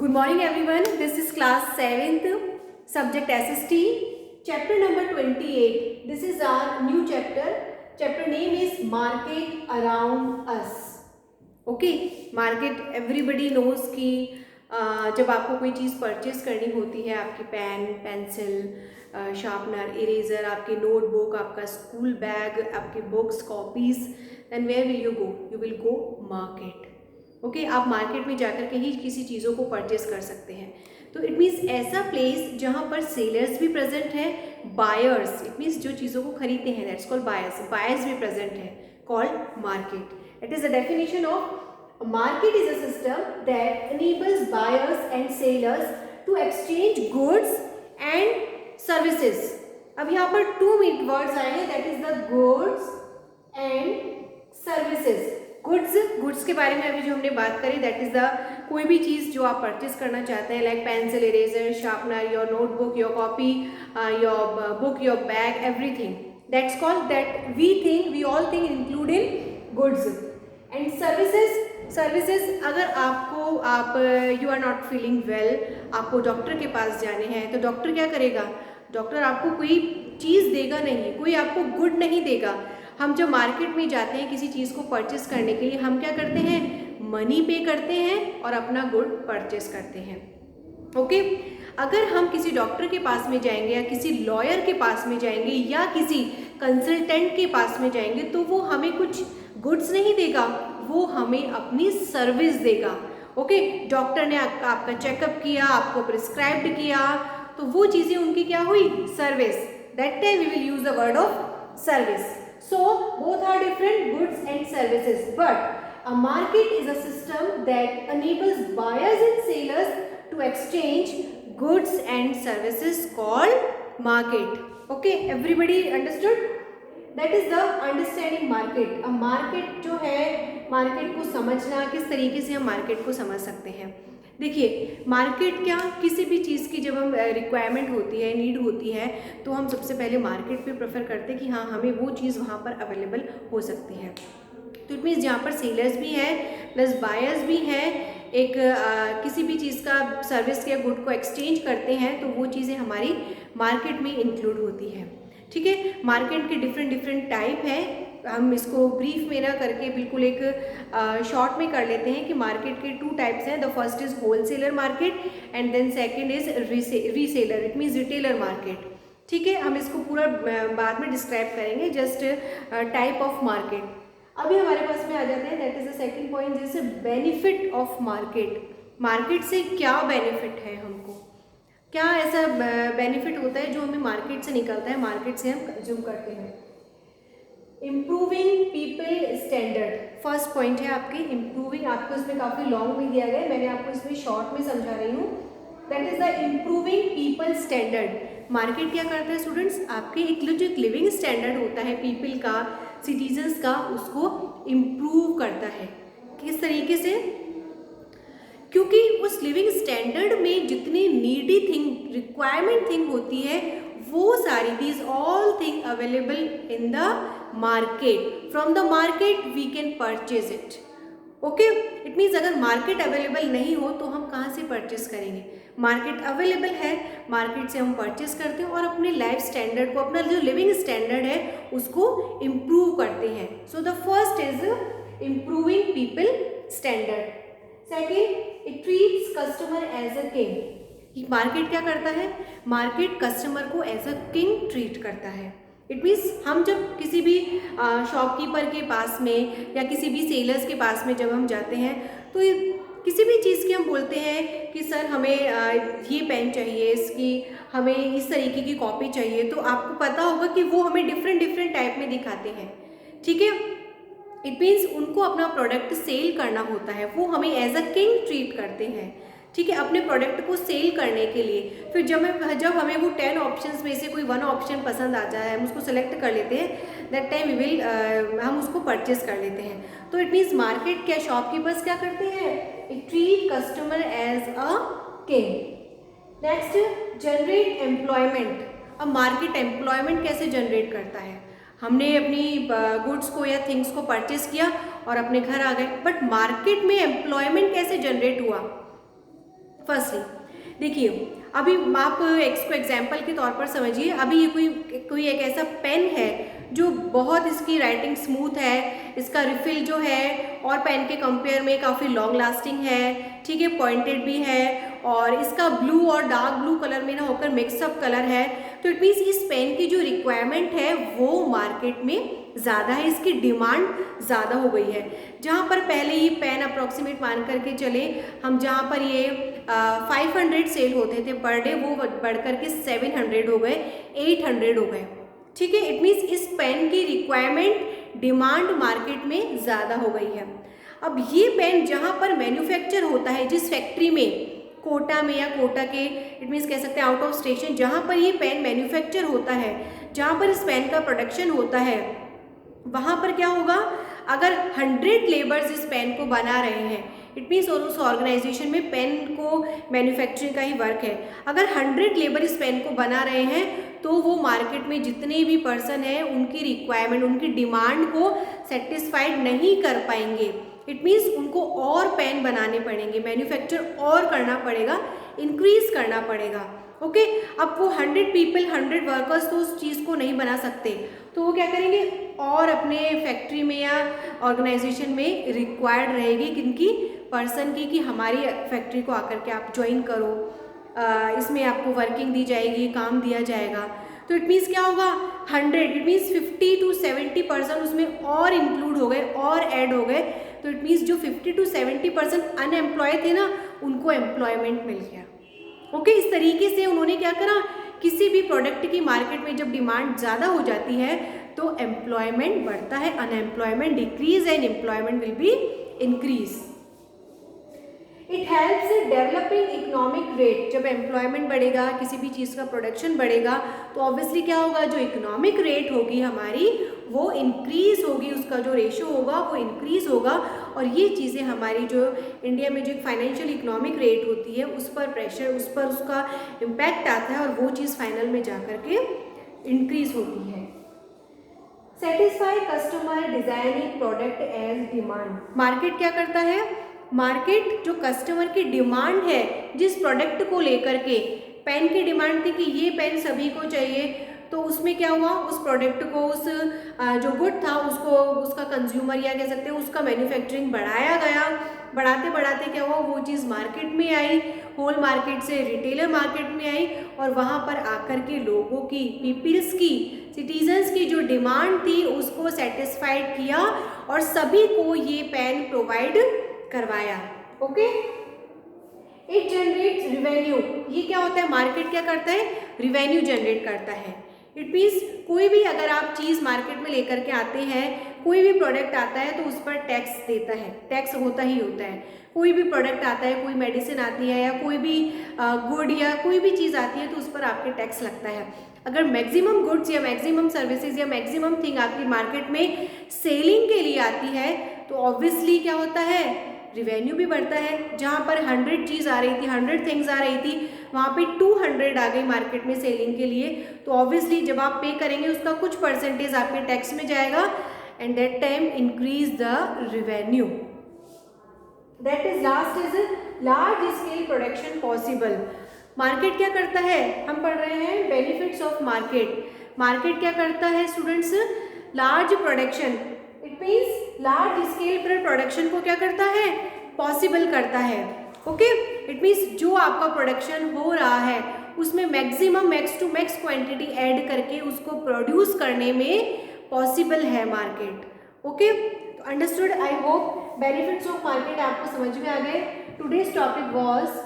Good morning everyone. This is class 7th, subject SST, chapter number 28. This is our new chapter. Chapter name is Market Around Us. Okay, market everybody knows कि जब आपको कोई चीज़ purchase करनी होती है, आपकी pen, pencil, sharpener, eraser, आपकी notebook, आपका स्कूल बैग, आपकी books, copies, then where will you go? You will go market. Okay, आप मार्केट में जाकर के ही किसी चीज़ों को परचेस कर सकते हैं. तो इट मीन्स ऐसा प्लेस जहाँ पर सेलर्स भी प्रेजेंट है, बायर्स, इट मीन्स जो चीज़ों को खरीदते हैं, दैट्स कॉल्ड बायर्स, बायर्स भी प्रेजेंट है, called market. It is the definition of market is a system that enables buyers and sellers to exchange goods and services. अब यहाँ पर two words आए हैं, that is the goods and services. Goods के बारे में अभी जो हमने बात करी, दैट इज द कोई भी चीज़ जो आप परचेज करना चाहते हैं, like pencil, eraser, sharpener, your notebook, your copy, your book, your bag, everything, that's called, that we all think include in goods. And services अगर आप you are not feeling well, आपको डॉक्टर के पास जाने हैं, तो डॉक्टर क्या करेगा? डॉक्टर आपको कोई चीज़ देगा नहीं, कोई आपको गुड नहीं देगा. हम जब मार्केट में जाते हैं किसी चीज़ को परचेस करने के लिए, हम क्या करते हैं? मनी पे करते हैं और अपना गुड परचेस करते हैं. ओके, अगर हम किसी डॉक्टर के पास में जाएंगे या किसी लॉयर के पास में जाएंगे या किसी कंसल्टेंट के पास में जाएंगे, तो वो हमें कुछ गुड्स नहीं देगा, वो हमें अपनी सर्विस देगा. ओके, डॉक्टर ने आपका चेकअप किया, आपको प्रिस्क्राइब्ड किया, तो वो चीज़ें उनकी क्या हुई? Service. That time we will use the word of service. So both are different, goods and services, but a market is a system that enables buyers and sellers to exchange goods and services called market. Okay, everybody understood? That is the understanding market. A market जो है, market को समझना, किस तरीके से हम market को समझ सकते हैं. देखिए, मार्केट क्या, किसी भी चीज़ की जब हम रिक्वायरमेंट होती है, नीड होती है, तो हम सबसे पहले मार्केट पे प्रेफर करते हैं कि हाँ, हमें वो चीज़ वहाँ पर अवेलेबल हो सकती है. तो इट मीन्स जहाँ पर सेलर्स भी हैं प्लस बायर्स भी हैं, एक किसी भी चीज़ का सर्विस या गुड को एक्सचेंज करते हैं, तो वो चीज़ें हमारी मार्केट में इंक्लूड होती हैं. ठीक है, मार्केट के डिफरेंट टाइप हैं. हम इसको ब्रीफ में ना करके बिल्कुल एक शॉर्ट में कर लेते हैं कि मार्केट के 2 टाइप्स हैं. The first is wholesaler market and then second is reseller, it means retailer market. ठीक है, हम इसको पूरा बाद में डिस्क्राइब करेंगे, जस्ट टाइप ऑफ मार्केट. अभी हमारे पास में आ जाते हैं, that is the second point, जैसे बेनिफिट ऑफ मार्केट. मार्केट से क्या बेनिफिट है हमको, क्या ऐसा बेनिफिट होता है जो हमें मार्केट से निकलता है, मार्केट से हम कंज्यूम करते हैं. Improving people standard first point है आपके. इम्प्रूविंग, आपको इसमें काफ़ी लॉन्ग भी दिया गया है, मैंने आपको इसमें शॉर्ट में समझा रही हूँ. That is the improving people standard. Market क्या करता है स्टूडेंट्स? आपके एक जो लिविंग स्टैंडर्ड होता है पीपल का, सिटीजन्स का, उसको इम्प्रूव करता है. किस तरीके से? क्योंकि उस लिविंग स्टैंडर्ड में जितनी नीडी थिंग, रिक्वायरमेंट थिंग होती है, वो सारी, these all thing available in the market. From the market we can purchase it. Okay, it means अगर मार्केट अवेलेबल नहीं हो तो हम कहाँ से परचेज करेंगे? मार्केट अवेलेबल है, मार्केट से हम परचेज करते हैं और अपने लाइफ स्टैंडर्ड को, अपना जो लिविंग स्टैंडर्ड है उसको इम्प्रूव करते हैं. So the first is improving people standard. Second, it treats customer as a king. Market क्या करता है? मार्केट कस्टमर को एज अ किंग ट्रीट करता है. इट मीन्स हम जब किसी भी शॉपकीपर के पास में या किसी भी सेलर्स के पास में जब हम जाते हैं, तो किसी भी चीज़ की हम बोलते हैं कि सर हमें ये पेन चाहिए, इसकी हमें इस तरीके की कॉपी चाहिए, तो आपको पता होगा कि वो हमें डिफरेंट टाइप में दिखाते हैं. ठीक है, इट मीन्स उनको अपना प्रोडक्ट सेल करना होता है, वो हमें एज अ किंग ट्रीट करते हैं. ठीक है, अपने प्रोडक्ट को सेल करने के लिए. फिर जब हमें वो 10 ऑप्शंस में से कोई 1 ऑप्शन पसंद आ जाए, हम उसको सेलेक्ट कर लेते हैं, दैट टाइम हम उसको परचेज कर लेते हैं. तो इट मीन्स मार्केट क्या, शॉपकीपर्स क्या करते हैं? It treat customer as a king. Next, generate employment. अब मार्केट एम्प्लॉयमेंट कैसे जनरेट करता है? हमने अपनी गुड्स को या थिंग्स को परचेज किया और अपने घर आ गए, बट मार्केट में एम्प्लॉयमेंट कैसे जनरेट हुआ? फर्स्टली देखिए, अभी आप इसको एग्जाम्पल के तौर पर समझिए। अभी ये कोई एक ऐसा पेन है जो बहुत इसकी राइटिंग स्मूथ है, इसका रिफिल जो है और पेन के कंपेयर में काफ़ी लॉन्ग लास्टिंग है, ठीक है, पॉइंटेड भी है और इसका ब्लू और डार्क ब्लू कलर में ना होकर मिक्सअप कलर है। तो इट मीन्स इस पेन की जो रिक्वायरमेंट है वो मार्केट में ज़्यादा है, इसकी डिमांड ज़्यादा हो गई है। जहाँ पर पहले ये पेन अप्रॉक्सीमेट मान करके चले हम, जहाँ पर ये 500 सेल होते थे पर डे, वो बढ़ करके 700 हो गए, 800 हो गए, ठीक है। इट मीन्स इस पेन की रिक्वायरमेंट डिमांड मार्केट में ज़्यादा हो गई है। अब ये पेन जहाँ पर मैन्युफैक्चर होता है, जिस फैक्ट्री में, कोटा में या कोटा के, इट मीन्स कह सकते हैं आउट ऑफ स्टेशन, जहाँ पर ये पेन मैन्युफैक्चर होता है, जहाँ पर इस पेन का प्रोडक्शन होता है, वहाँ पर क्या होगा, अगर 100 लेबर्स इस पेन को बना रहे हैं, इट मीन्स और उस ऑर्गेनाइजेशन में पेन को मैन्युफैक्चरिंग का ही वर्क है, अगर 100 लेबर इस पेन को बना रहे हैं तो वो मार्केट में जितने भी पर्सन हैं उनकी रिक्वायरमेंट, उनकी डिमांड को सेटिस्फाइड नहीं कर पाएंगे। इट मीन्स उनको और पेन बनाने पड़ेंगे, मैन्युफैक्चर और करना पड़ेगा, इंक्रीज करना पड़ेगा। ओके, अब वो 100 पीपल, 100 वर्कर्स तो उस चीज़ को नहीं बना सकते, तो वो क्या करेंगे, और अपने फैक्ट्री में या ऑर्गेनाइजेशन में रिक्वायर्ड रहेगी किनकी, पर्सन की, कि हमारी फैक्ट्री को आकर के आप ज्वाइन करो, इसमें आपको वर्किंग दी जाएगी, काम दिया जाएगा। तो इट मीन्स क्या होगा, 100, इट मीन्स 50 to 70% उसमें और इंक्लूड हो गए और ऐड हो गए। तो इट मीन्स जो 50 to 70% अनएम्प्लॉय थे ना, उनको एम्प्लॉयमेंट मिल गया। ओके, इस तरीके से उन्होंने क्या करा, किसी भी प्रोडक्ट की मार्केट में जब डिमांड ज़्यादा हो जाती है तो एम्प्लॉयमेंट बढ़ता है, unemployment decrease and employment will be increase. It helps developing economic rate, जब एम्प्लॉयमेंट बढ़ेगा, किसी भी चीज़ का प्रोडक्शन बढ़ेगा तो ऑब्वियसली क्या होगा, जो इकोनॉमिक रेट होगी हमारी वो इंक्रीज होगी, उसका जो रेशो होगा वो इंक्रीज होगा। और ये चीज़ें हमारी जो इंडिया में जो फाइनेंशियल इकोनॉमिक रेट होती है उस पर प्रेशर, उस पर उसका इम्पैक्ट आता है और वो चीज़ फाइनल में जा कर के इंक्रीज होती है। Satisfy customer desiring product as demand, market क्या करता है, मार्केट जो कस्टमर की डिमांड है जिस प्रोडक्ट को लेकर के, पेन की डिमांड थी कि ये पेन सभी को चाहिए, तो उसमें क्या हुआ, उस प्रोडक्ट को, उस जो गुड था उसको, उसका कंज्यूमर या कह सकते हैं उसका मैन्युफैक्चरिंग बढ़ाया गया, बढ़ाते बढ़ाते क्या हुआ, वो चीज़ मार्केट में आई, होल मार्केट से रिटेलर मार्केट में आई और वहाँ पर आकर के लोगों की, पीपल्स की, सिटीजन्स की जो डिमांड थी उसको सेटिस्फाइड किया और सभी को ये पेन प्रोवाइड करवाया। ओके, इट जनरेट्स रिवेन्यू, ये क्या होता है, मार्केट क्या करता है, रिवेन्यू जनरेट करता है। इट मीन्स कोई भी अगर आप चीज़ मार्केट में लेकर के आते हैं, कोई भी प्रोडक्ट आता है तो उस पर टैक्स देता है, टैक्स होता ही होता है। कोई भी प्रोडक्ट आता है, कोई मेडिसिन आती है या कोई भी गुड या कोई भी चीज़ आती है तो उस पर आपके टैक्स लगता है। अगर मैक्सिमम गुड्स या मैक्सिमम सर्विसेज या मैक्सिमम थिंग आपकी मार्केट में सेलिंग के लिए आती है तो ऑब्वियसली क्या होता है, रिवेन्यू भी बढ़ता है। जहाँ पर 100 चीज़ आ रही थी, 100 थिंग्स आ रही थी, वहाँ पे 200 आ गई मार्केट में सेलिंग के लिए, तो ऑब्वियसली जब आप पे करेंगे उसका कुछ परसेंटेज आपके टैक्स में जाएगा and that time increase the revenue. That is last is large scale production possible. Market क्या करता है, हम पढ़ रहे हैं बेनिफिट्स ऑफ मार्केट। मार्केट क्या करता है students, large production, it means large scale पर प्रोडक्शन को क्या करता है, पॉसिबल करता है। ओके, इट मीन्स जो आपका प्रोडक्शन हो रहा है उसमें maximum max to max quantity add करके उसको प्रोड्यूस करने में पॉसिबल है मार्केट। ओके, तो understood, I hope benefits of market आपको समझ में आ गए। Today's topic was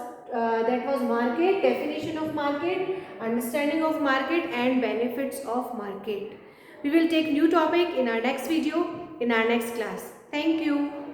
that was market, definition of market, understanding of market and benefits of market. We will take new topic in our next video, in our next class. Thank you.